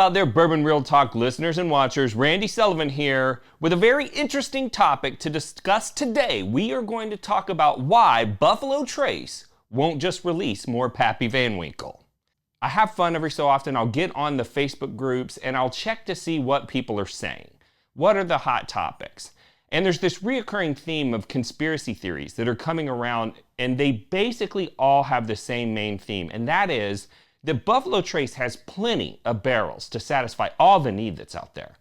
Hello there, Bourbon Real Talk listeners and watchers. Randy Sullivan here with a very interesting topic to discuss today. We are going to talk about why Buffalo Trace won't just release more Pappy VanWinkle. I have fun every so often. I'll get on the Facebook groups and I'll check to see what people are saying. What are the hot topics? And there's this reoccurring theme of conspiracy theories that are coming around, and they basically all have the same main theme, and that is that Buffalo Trace has plenty of barrels to satisfy all the need that's out there.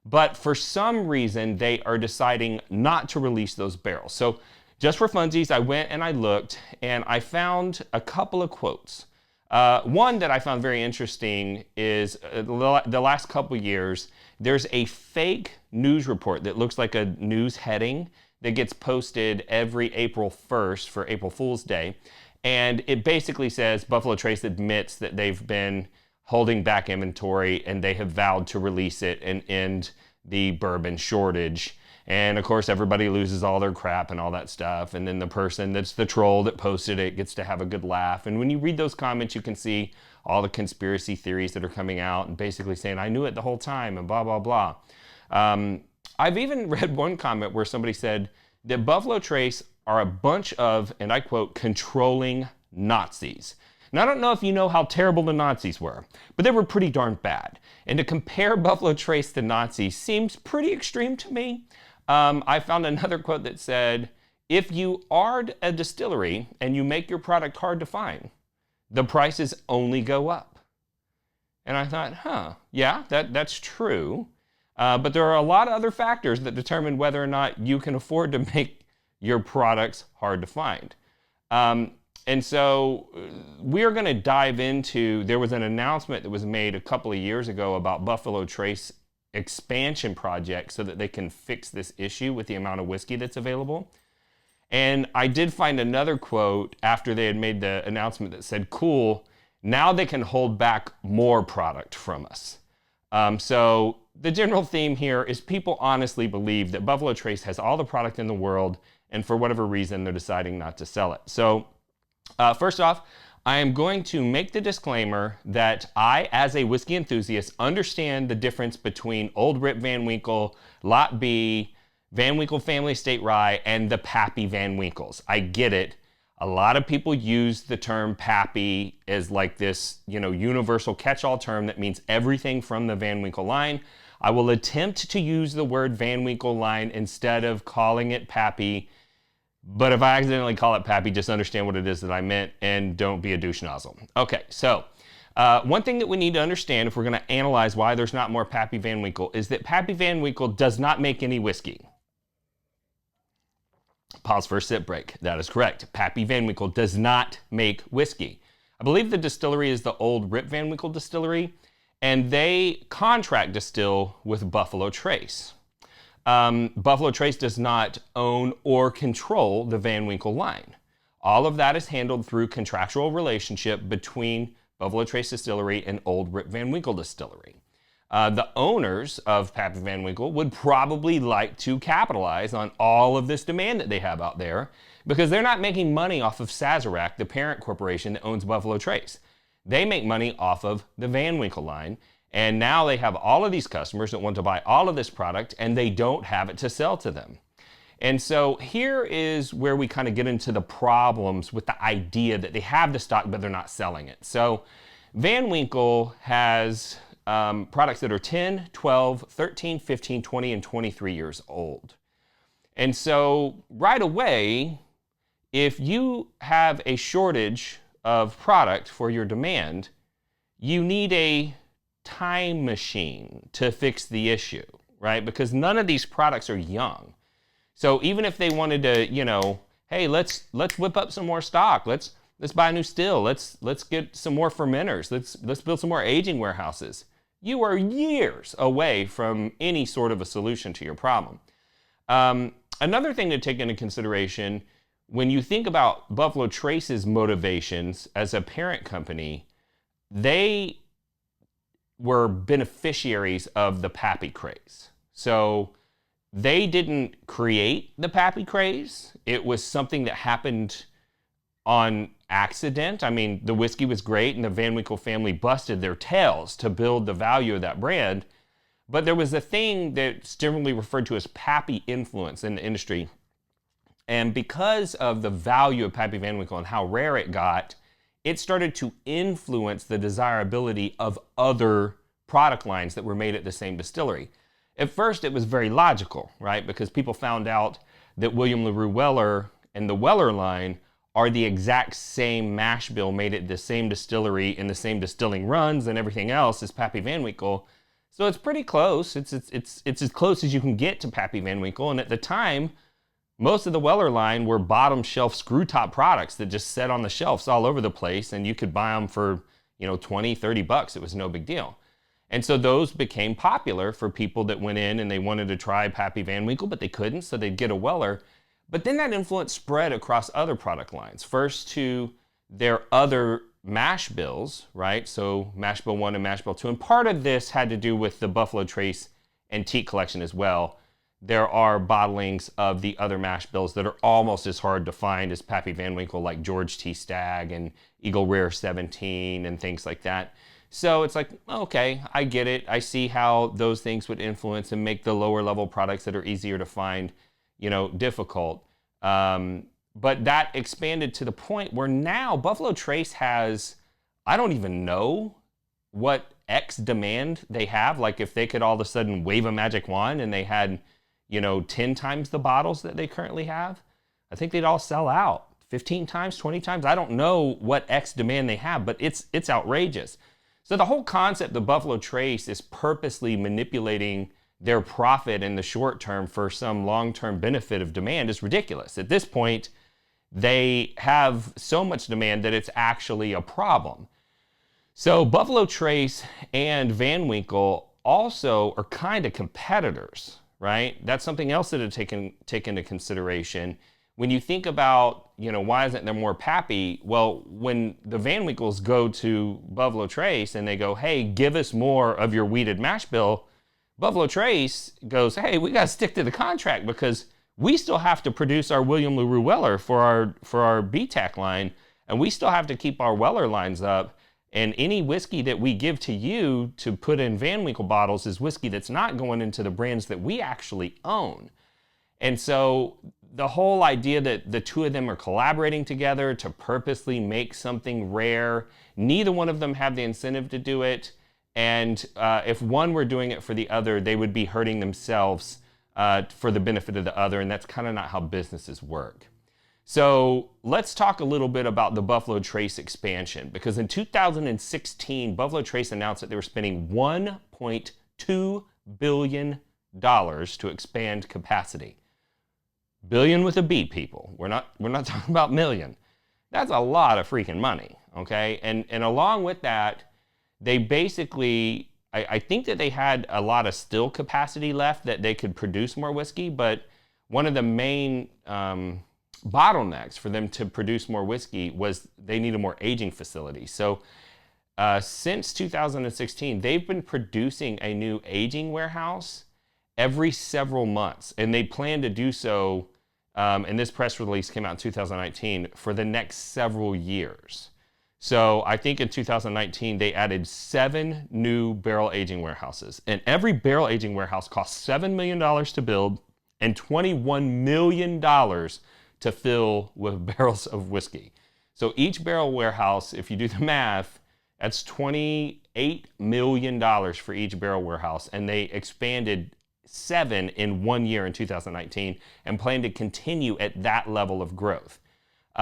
But for some reason, they are deciding not to release those barrels. So just for funsies, I went and I looked, and I found a couple of quotes. One that I found very interesting is the last couple years, there's a fake news report that looks like a news heading that gets posted every April 1st for April Fool's Day. And it basically says Buffalo Trace admits that they've been holding back inventory and they have vowed to release it and end the bourbon shortage. And of course, everybody loses all their crap and all that stuff. And then the person that's the troll that posted it gets to have a good laugh. And when you read those comments, you can see all the conspiracy theories that are coming out and basically saying, I knew it the whole time and blah, blah, blah. I've even read one comment where somebody said that Buffalo Trace are a bunch of, and I quote, controlling Nazis. Now, I don't know if you know how terrible the Nazis were, but they were pretty darn bad. And to compare Buffalo Trace to Nazis seems pretty extreme to me. I found another quote that said, if you are a distillery and you make your product hard to find, the prices only go up. And I thought, yeah, that's true. But there are a lot of other factors that determine whether or not you can afford to make your products hard to find. And so we're going to dive into, there was an announcement that was made a couple of years ago about Buffalo Trace expansion project so that they can fix this issue with the amount of whiskey that's available. And I did find another quote after they had made the announcement that said, cool, now they can hold back more product from us. So the general theme here is people honestly believe that Buffalo Trace has all the product in the world, and for whatever reason, they're deciding not to sell it. So first off, I am going to make the disclaimer that I, as a whiskey enthusiast, understand the difference between Old Rip VanWinkle, Lot B, VanWinkle Family Estate Rye, and the Pappy VanWinkles. I get it. A lot of people use the term Pappy as like this, universal catch-all term that means everything from the VanWinkle line. I will attempt to use the word VanWinkle line instead of calling it Pappy. But if I accidentally call it Pappy, just understand what it is that I meant and don't be a douche nozzle. Okay, so one thing that we need to understand if we're going to analyze why there's not more Pappy VanWinkle is that Pappy VanWinkle does not make any whiskey. Pause for a sip break. That is correct. Pappy VanWinkle does not make whiskey. I believe the distillery is the Old Rip VanWinkle Distillery, and they contract distill with Buffalo Trace. Buffalo Trace does not own or control the VanWinkle line. All of that is handled through contractual relationship between Buffalo Trace Distillery and Old Rip VanWinkle Distillery. The owners of Pappy VanWinkle would probably like to capitalize on all of this demand that they have out there because they're not making money off of Sazerac, the parent corporation that owns Buffalo Trace. They make money off of the VanWinkle line. And now they have all of these customers that want to buy all of this product and they don't have it to sell to them. And so here is where we kind of get into the problems with the idea that they have the stock but they're not selling it. So VanWinkle has products that are 10, 12, 13, 15, 20, and 23 years old. And so right away, if you have a shortage of product for your demand, you need a time machine to fix the issue, right? Because none of these products are young. So even if they wanted to, hey, let's whip up some more stock. Let's buy a new still. Let's get some more fermenters. Let's build some more aging warehouses. You are years away from any sort of a solution to your problem. Another thing to take into consideration when you think about Buffalo Trace's motivations as a parent company, they were beneficiaries of the Pappy craze. So they didn't create the Pappy craze. It was something that happened on accident. I mean, the whiskey was great and the VanWinkle family busted their tails to build the value of that brand. But there was a thing that's generally referred to as Pappy influence in the industry. And because of the value of Pappy VanWinkle and how rare it got, it started to influence the desirability of other product lines that were made at the same distillery. At first, it was very logical, right? Because people found out that William LaRue Weller and the Weller line are the exact same mash bill made at the same distillery in the same distilling runs and everything else as Pappy VanWinkle. So it's pretty close. It's as close as you can get to Pappy VanWinkle. And at the time, most of the Weller line were bottom shelf screw top products that just sat on the shelves all over the place, and you could buy them for, $20, $30. It was no big deal. And so those became popular for people that went in and they wanted to try Pappy VanWinkle, but they couldn't, so they'd get a Weller. But then that influence spread across other product lines. First to their other mash bills, right? So mash bill 1 and mash bill 2. And part of this had to do with the Buffalo Trace Antique Collection as well. There are bottlings of the other mash bills that are almost as hard to find as Pappy VanWinkle, like George T. Stagg and Eagle Rare 17 and things like that. So it's like, okay, I get it. I see how those things would influence and make the lower level products that are easier to find, difficult. But that expanded to the point where now Buffalo Trace has, I don't even know what X demand they have. Like if they could all of a sudden wave a magic wand and they had, 10 times the bottles that they currently have, I think they'd all sell out 15 times, 20 times. I don't know what X demand they have, but it's outrageous. So the whole concept of Buffalo Trace is purposely manipulating their profit in the short term for some long-term benefit of demand is ridiculous. At this point, they have so much demand that it's actually a problem. So Buffalo Trace and VanWinkle also are kind of competitors, right? That's something else that to take into consideration. When you think about, why isn't there more Pappy? Well, when the VanWinkles go to Buffalo Trace and they go, hey, give us more of your wheated mash bill, Buffalo Trace goes, hey, we got to stick to the contract because we still have to produce our William LaRue Weller for our BTAC line, and we still have to keep our Weller lines up. And any whiskey that we give to you to put in VanWinkle bottles is whiskey that's not going into the brands that we actually own. And so the whole idea that the two of them are collaborating together to purposely make something rare, neither one of them have the incentive to do it. And if one were doing it for the other, they would be hurting themselves for the benefit of the other. And that's kind of not how businesses work. So let's talk a little bit about the Buffalo Trace expansion, because in 2016, Buffalo Trace announced that they were spending $1.2 billion to expand capacity. Billion with a B, people. We're not talking about million. That's a lot of freaking money, okay? And along with that, they basically, I think that they had a lot of still capacity left that they could produce more whiskey, but one of the main bottlenecks for them to produce more whiskey was they needed more aging facilities. So since 2016, they've been producing a new aging warehouse every several months, and they plan to do so, and this press release came out in 2019, for the next several years. So I think in 2019, they added 7 new barrel aging warehouses, and every barrel aging warehouse costs $7 million to build and $21 million to fill with barrels of whiskey. So each barrel warehouse, if you do the math, that's $28 million for each barrel warehouse, and they expanded 7 in 1 year in 2019 and plan to continue at that level of growth.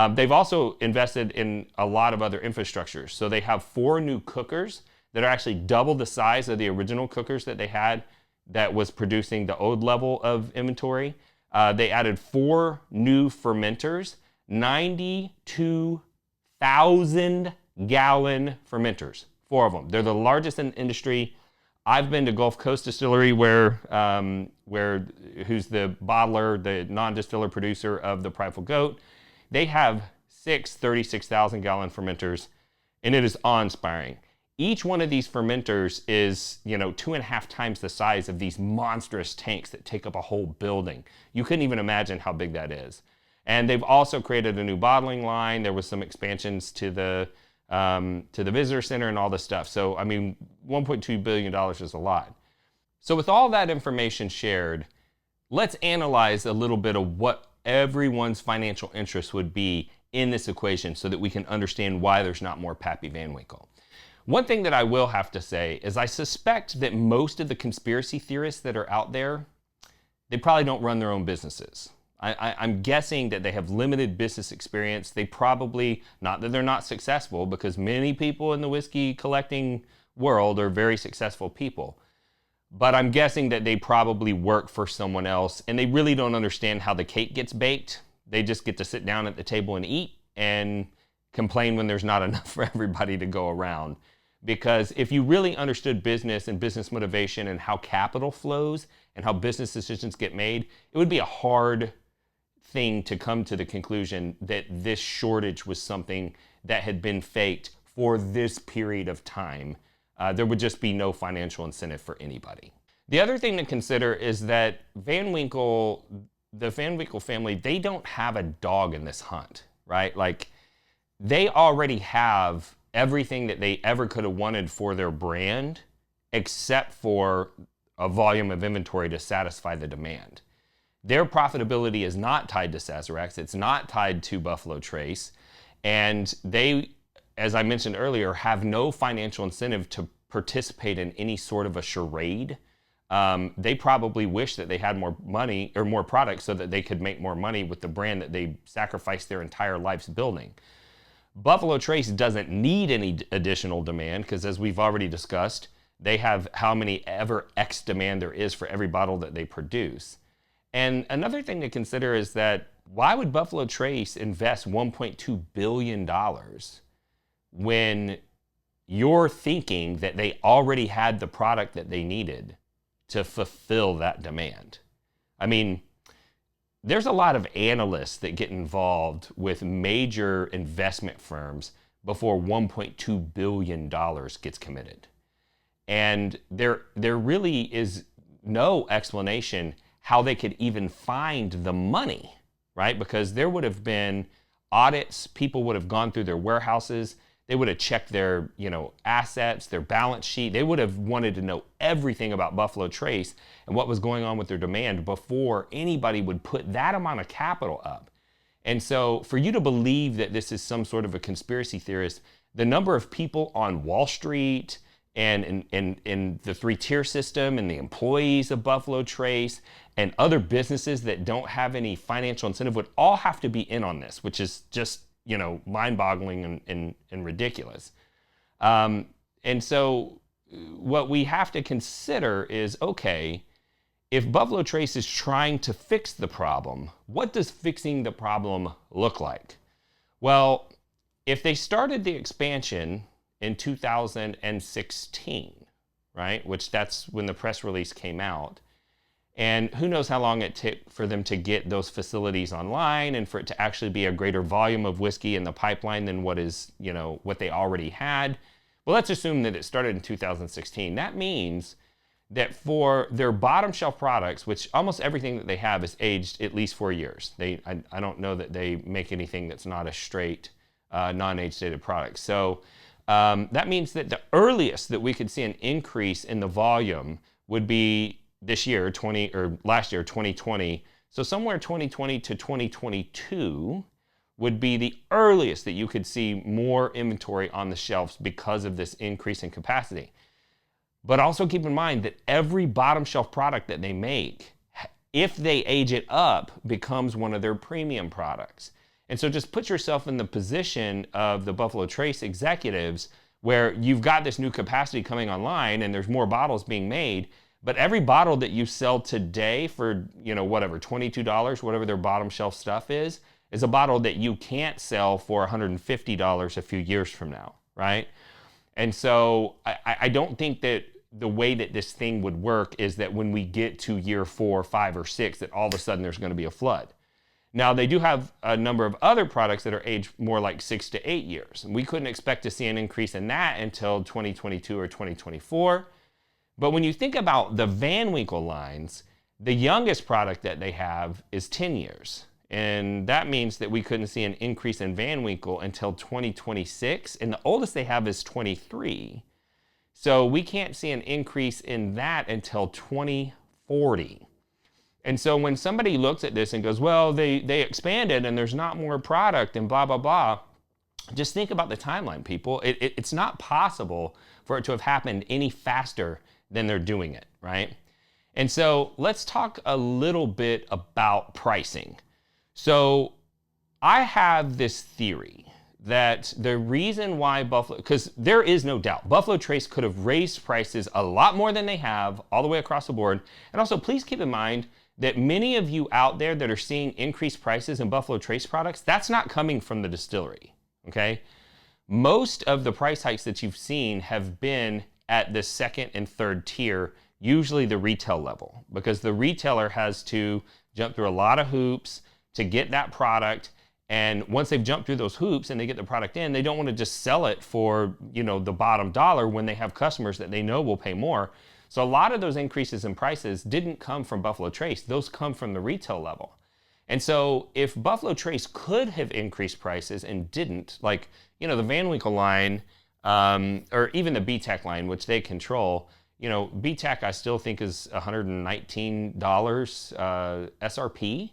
They've also invested in a lot of other infrastructures. So they have 4 new cookers that are actually double the size of the original cookers that they had that was producing the old level of inventory. They added 4 new fermenters, 92,000 gallon fermenters, 4 of them. They're the largest in the industry. I've been to Gulf Coast Distillery who's the bottler, the non-distiller producer of the Prideful Goat. They have 6 36,000 gallon fermenters, and it is awe-inspiring. Each one of these fermenters is, 2.5 times the size of these monstrous tanks that take up a whole building. You couldn't even imagine how big that is. And they've also created a new bottling line. There was some expansions to the visitor center and all this stuff. So, I mean, $1.2 billion is a lot. So with all that information shared, let's analyze a little bit of what everyone's financial interest would be in this equation so that we can understand why there's not more Pappy VanWinkle. One thing that I will have to say is I suspect that most of the conspiracy theorists that are out there, they probably don't run their own businesses. I'm guessing that they have limited business experience. They probably, not that they're not successful, because many people in the whiskey collecting world are very successful people. But I'm guessing that they probably work for someone else and they really don't understand how the cake gets baked. They just get to sit down at the table and eat and complain when there's not enough for everybody to go around. Because if you really understood business and business motivation and how capital flows and how business decisions get made, it would be a hard thing to come to the conclusion that this shortage was something that had been faked for this period of time. There would just be no financial incentive for anybody. The other thing to consider is that VanWinkle, the VanWinkle family, they don't have a dog in this hunt, right? Like, they already have everything that they ever could have wanted for their brand, except for a volume of inventory to satisfy the demand. Their profitability is not tied to Sazerac, it's not tied to Buffalo Trace, and they, as I mentioned earlier, have no financial incentive to participate in any sort of a charade. They probably wish that they had more money or more products so that they could make more money with the brand that they sacrificed their entire lives building. Buffalo Trace doesn't need any additional demand because, as we've already discussed, they have how many ever X demand there is for every bottle that they produce. And another thing to consider is that why would Buffalo Trace invest $1.2 billion when you're thinking that they already had the product that they needed to fulfill that demand? I mean, there's a lot of analysts that get involved with major investment firms before $1.2 billion gets committed. And there really is no explanation how they could even find the money, right? Because there would have been audits, people would have gone through their warehouses, they would have checked their, assets, their balance sheet. They would have wanted to know everything about Buffalo Trace and what was going on with their demand before anybody would put that amount of capital up. And so for you to believe that this is some sort of a conspiracy theorist, the number of people on Wall Street and in the three-tier system and the employees of Buffalo Trace and other businesses that don't have any financial incentive would all have to be in on this, which is just mind-boggling and ridiculous. And so what we have to consider is, okay, if Buffalo Trace is trying to fix the problem, what does fixing the problem look like? Well, if they started the expansion in 2016, right, which that's when the press release came out, and who knows how long it took for them to get those facilities online and for it to actually be a greater volume of whiskey in the pipeline than what is, what they already had. Well, let's assume that it started in 2016. That means that for their bottom shelf products, which almost everything that they have is aged at least 4 years. I don't know that they make anything that's not a straight non-age dated product. So that means that the earliest that we could see an increase in the volume would be this year, last year, 2020. So somewhere 2020 to 2022 would be the earliest that you could see more inventory on the shelves because of this increase in capacity. But also keep in mind that every bottom shelf product that they make, if they age it up, becomes one of their premium products. And so just put yourself in the position of the Buffalo Trace executives where you've got this new capacity coming online and there's more bottles being made. But every bottle that you sell today for, $22, whatever their bottom shelf stuff is a bottle that you can't sell for $150 a few years from now, right? And so I don't think that the way that this thing would work is that when we get to year 4, 5, or 6, that all of a sudden there's going to be a flood. Now, they do have a number of other products that are aged more like 6 to 8 years. And we couldn't expect to see an increase in that until 2022 or 2024. But when you think about the VanWinkle lines, the youngest product that they have is 10 years. And that means that we couldn't see an increase in VanWinkle until 2026. And the oldest they have is 23. So we can't see an increase in that until 2040. And so when somebody looks at this and goes, well, they expanded and there's not more product and blah, blah, blah, just think about the timeline, people. It's not possible for it to have happened any faster than they're doing it, right? And so let's talk a little bit about pricing. So I have this theory that the reason why Buffalo, because there is no doubt, Buffalo Trace could have raised prices a lot more than they have all the way across the board. And also, please keep in mind that many of you out there that are seeing increased prices in Buffalo Trace products, that's not coming from the distillery, okay? Most of the price hikes that you've seen have been at the second and third tier, usually the retail level, because the retailer has to jump through a lot of hoops to get that product. And once they've jumped through those hoops and they get the product in, they don't want to just sell it for, the bottom dollar when they have customers that they know will pay more. So a lot of those increases in prices didn't come from Buffalo Trace. Those come from the retail level. And so if Buffalo Trace could have increased prices and didn't, like, the VanWinkle line, or even the BTEC line, which they control, BTEC I still think is $119 SRP.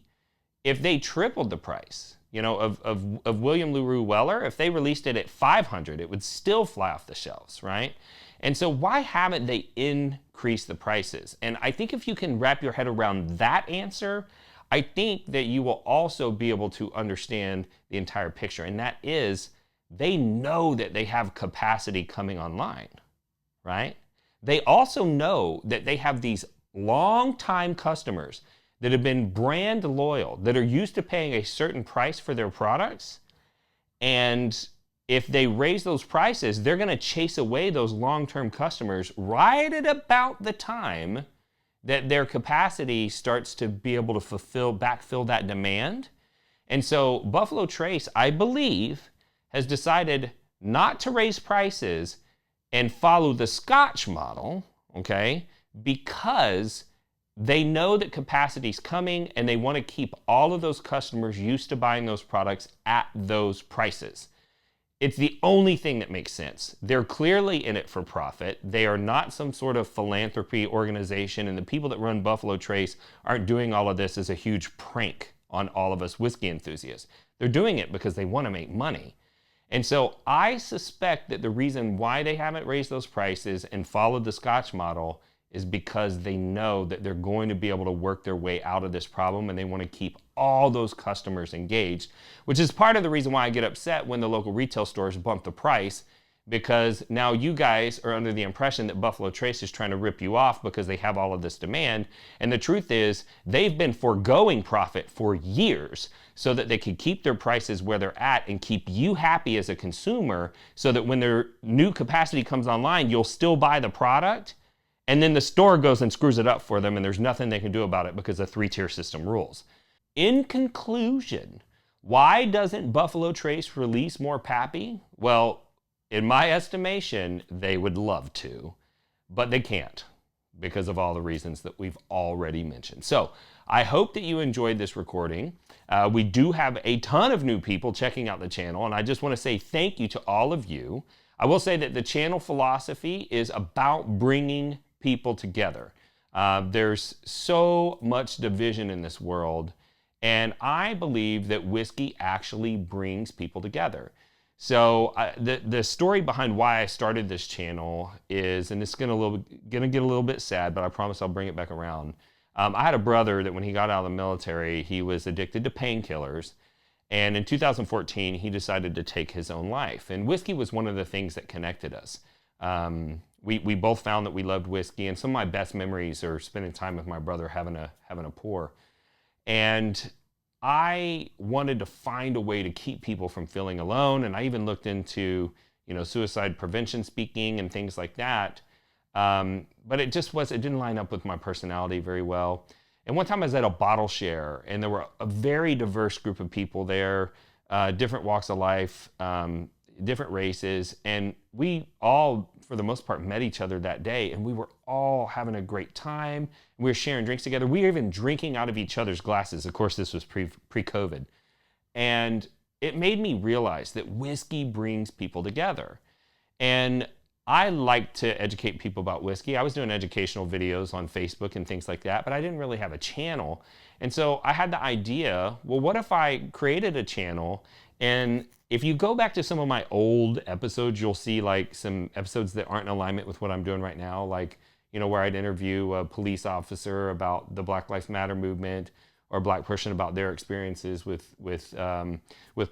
If they tripled the price, of William LaRue Weller, if they released it at $500, it would still fly off the shelves, right? And so why haven't they increased the prices? And I think if you can wrap your head around that answer, I think that you will also be able to understand the entire picture. And that is, they know that they have capacity coming online, right? They also know that they have these long-time customers that have been brand loyal, that are used to paying a certain price for their products. And if they raise those prices, they're gonna chase away those long-term customers right at about the time that their capacity starts to be able to backfill that demand. And so Buffalo Trace, I believe, has decided not to raise prices and follow the Scotch model, okay? Because they know that capacity is coming and they want to keep all of those customers used to buying those products at those prices. It's the only thing that makes sense. They're clearly in it for profit. They are not some sort of philanthropy organization, and the people that run Buffalo Trace aren't doing all of this as a huge prank on all of us whiskey enthusiasts. They're doing it because they want to make money. And so I suspect that the reason why they haven't raised those prices and followed the Scotch model is because they know that they're going to be able to work their way out of this problem, and they want to keep all those customers engaged, which is part of the reason why I get upset when the local retail stores bump the price, because now you guys are under the impression that Buffalo Trace is trying to rip you off because they have all of this demand. And the truth is, they've been foregoing profit for years so that they could keep their prices where they're at and keep you happy as a consumer, so that when their new capacity comes online, you'll still buy the product. And then the store goes and screws it up for them, and there's nothing they can do about it because the three-tier system rules. In conclusion, why doesn't Buffalo Trace release more Pappy? Well, in my estimation, they would love to, but they can't because of all the reasons that we've already mentioned. So I hope that you enjoyed this recording. We do have a ton of new people checking out the channel, and I just want to say thank you to all of you. I will say that the channel philosophy is about bringing people together. There's so much division in this world, and I believe that whiskey actually brings people together. So the story behind why I started this channel is, and it's gonna get a little bit sad, but I promise I'll bring it back around. I had a brother that when he got out of the military, he was addicted to painkillers. And in 2014, he decided to take his own life. And whiskey was one of the things that connected us. We both found that we loved whiskey, and some of my best memories are spending time with my brother having a pour. And I wanted to find a way to keep people from feeling alone, and I even looked into, suicide prevention speaking and things like that. But it didn't line up with my personality very well. And one time I was at a bottle share, and there were a very diverse group of people there, different walks of life. different races, and we all, for the most part, met each other that day, and we were all having a great time. We were sharing drinks together. We were even drinking out of each other's glasses. Of course, this was pre-COVID. And it made me realize that whiskey brings people together. And I like to educate people about whiskey. I was doing educational videos on Facebook and things like that, but I didn't really have a channel. And so I had the idea, well, what if I created a channel? And if you go back to some of my old episodes, you'll see like some episodes that aren't in alignment with what I'm doing right now, like, you know, where I'd interview a police officer about the Black Lives Matter movement, or a Black person about their experiences with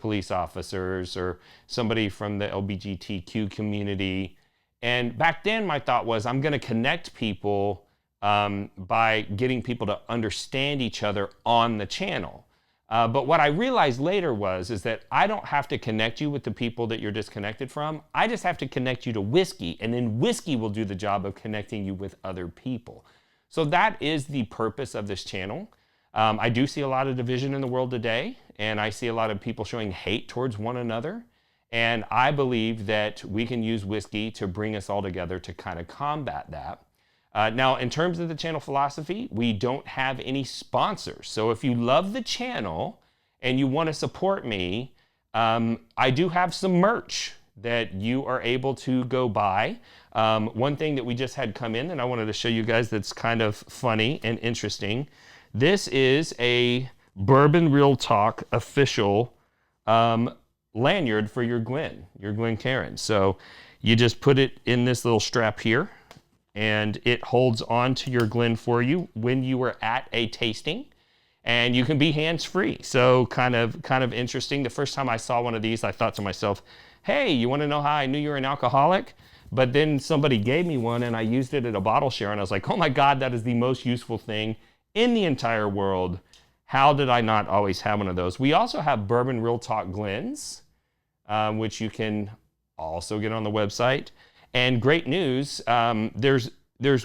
police officers, or somebody from the LGBTQ community. And back then my thought was, I'm gonna connect people by getting people to understand each other on the channel. But what I realized later is that I don't have to connect you with the people that you're disconnected from. I just have to connect you to whiskey, and then whiskey will do the job of connecting you with other people. So that is the purpose of this channel. I do see a lot of division in the world today, and I see a lot of people showing hate towards one another. And I believe that we can use whiskey to bring us all together to kind of combat that. Now, in terms of the channel philosophy, we don't have any sponsors. So if you love the channel and you want to support me, I do have some merch that you are able to go buy. One thing that we just had come in and I wanted to show you guys that's kind of funny and interesting. This is a Bourbon Real Talk official lanyard for your Glencairn. So you just put it in this little strap here, and it holds on to your Glen for you when you are at a tasting, and you can be hands-free. So kind of interesting. The first time I saw one of these, I thought to myself, hey, you want to know how I knew you were an alcoholic? But then somebody gave me one, and I used it at a bottle share, and I was like, oh my God, that is the most useful thing in the entire world. How did I not always have one of those? We also have Bourbon Real Talk Glens, which you can also get on the website. And great news, there's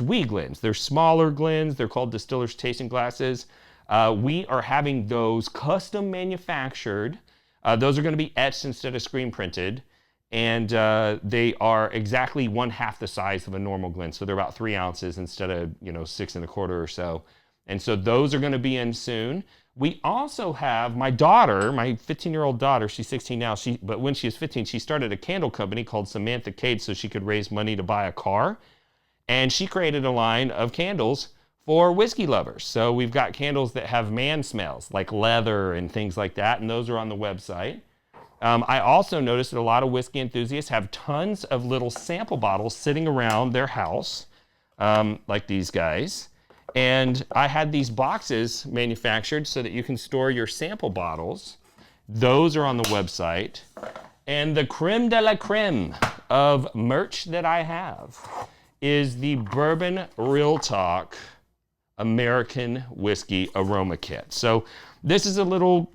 wee Glens. There's smaller Glens. They're called distiller's tasting glasses. We are having those custom manufactured. Those are going to be etched instead of screen printed. And they are exactly 1/2 the size of a normal Glen. So they're about 3 ounces instead of 6 1/4 or so. And so those are going to be in soon. We also have my daughter, my 15-year-old daughter, she's 16 now, but when she was 15, she started a candle company called Samantha Cade so she could raise money to buy a car. And she created a line of candles for whiskey lovers. So we've got candles that have man smells, like leather and things like that, and those are on the website. I also noticed that a lot of whiskey enthusiasts have tons of little sample bottles sitting around their house, like these guys. And I had these boxes manufactured so that you can store your sample bottles. Those are on the website. And the creme de la creme of merch that I have is the Bourbon Real Talk American Whiskey Aroma Kit. So this is a little,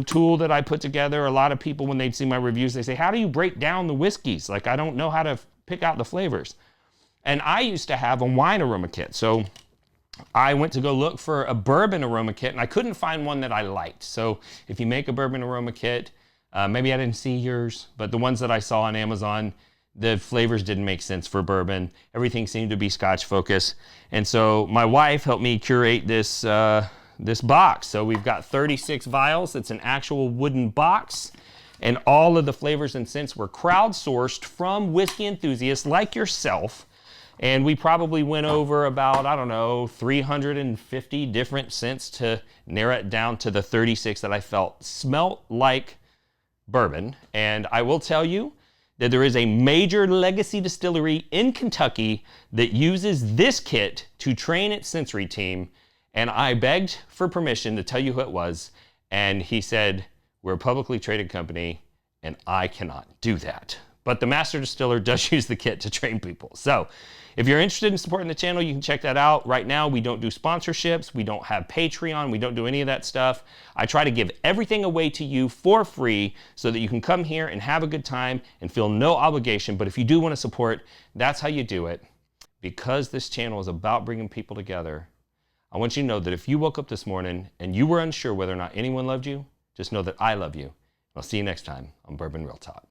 tool that I put together. A lot of people, when they see my reviews, they say, how do you break down the whiskeys? Like, I don't know how to pick out the flavors. And I used to have a wine aroma kit. So I went to go look for a bourbon aroma kit, and I couldn't find one that I liked. So if you make a bourbon aroma kit, maybe I didn't see yours, but the ones that I saw on Amazon, the flavors didn't make sense for bourbon. Everything seemed to be Scotch focused. And so my wife helped me curate this box. So we've got 36 vials. It's an actual wooden box. And all of the flavors and scents were crowdsourced from whiskey enthusiasts like yourself. And we probably went over about, 350 different scents to narrow it down to the 36 that I felt smelt like bourbon. And I will tell you that there is a major legacy distillery in Kentucky that uses this kit to train its sensory team. And I begged for permission to tell you who it was. And he said, we're a publicly traded company and I cannot do that. But the master distiller does use the kit to train people. So if you're interested in supporting the channel, you can check that out. Right now, we don't do sponsorships. We don't have Patreon. We don't do any of that stuff. I try to give everything away to you for free so that you can come here and have a good time and feel no obligation. But if you do want to support, that's how you do it. Because this channel is about bringing people together, I want you to know that if you woke up this morning and you were unsure whether or not anyone loved you, just know that I love you. I'll see you next time on Bourbon Real Talk.